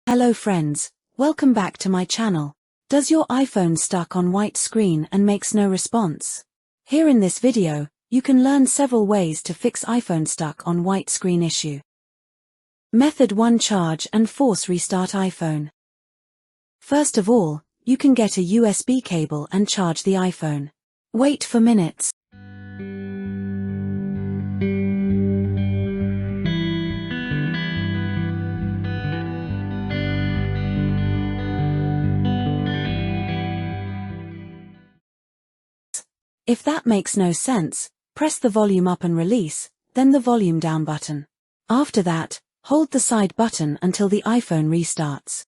Hello friends, welcome back to my channel. Does your iPhone stuck on white screen and makes no response? Here in this video, you can learn several ways to fix iPhone stuck on white screen issue. Method 1: Charge and force restart iPhone. First of all, you can get a USB cable and charge the iPhone. Wait for minutes. If that makes no sense, press the volume up and release, then the volume down button. After that, hold the side button until the iPhone restarts.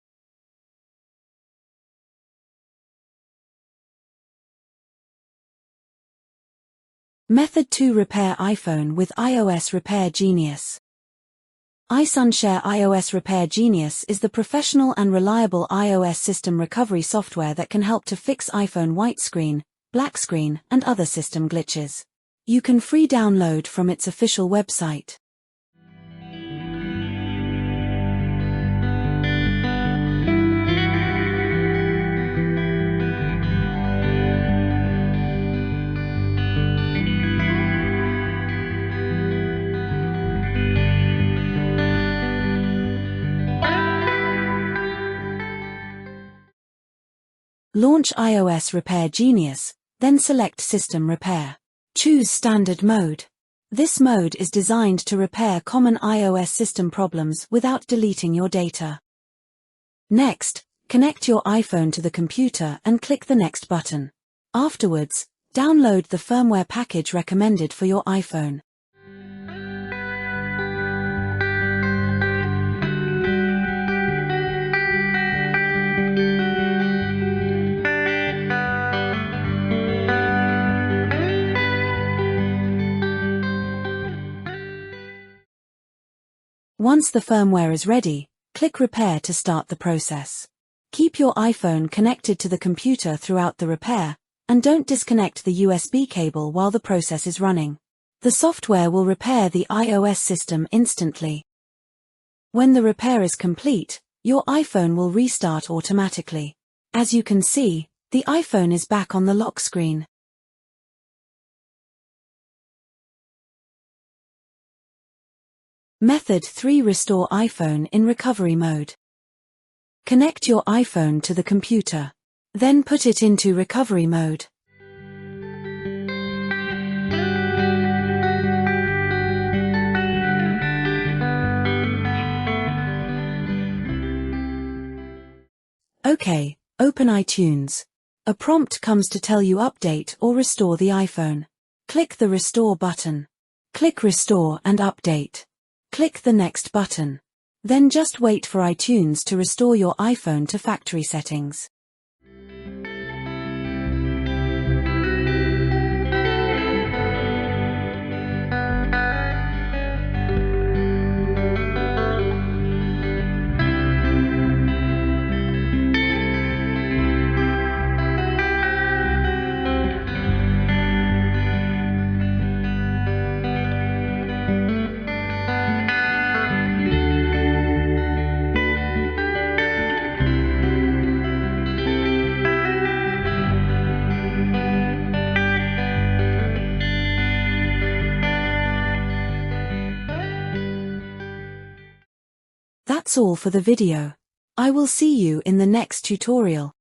Method 2: Repair iPhone with iOS Repair Genius. iSunshare iOS Repair Genius is the professional and reliable iOS system recovery software that can help to fix iPhone white screen, black screen, and other system glitches. You can free download from its official website. Launch iOS Repair Genius, then select System Repair. Choose Standard Mode. This mode is designed to repair common iOS system problems without deleting your data. Next, connect your iPhone to the computer and click the Next button. Afterwards, download the firmware package recommended for your iPhone. Once the firmware is ready, click Repair to start the process. Keep your iPhone connected to the computer throughout the repair, and don't disconnect the USB cable while the process is running. The software will repair the iOS system instantly. When the repair is complete, your iPhone will restart automatically. As you can see, the iPhone is back on the lock screen. Method 3: Restore iPhone in recovery mode. Connect your iPhone to the computer. Then put it into recovery mode. OK, open iTunes. A prompt comes to tell you update or restore the iPhone. Click the Restore button. Click Restore and Update. Click the Next button. Then just wait for iTunes to restore your iPhone to factory settings. That's all for the video. I will see you in the next tutorial.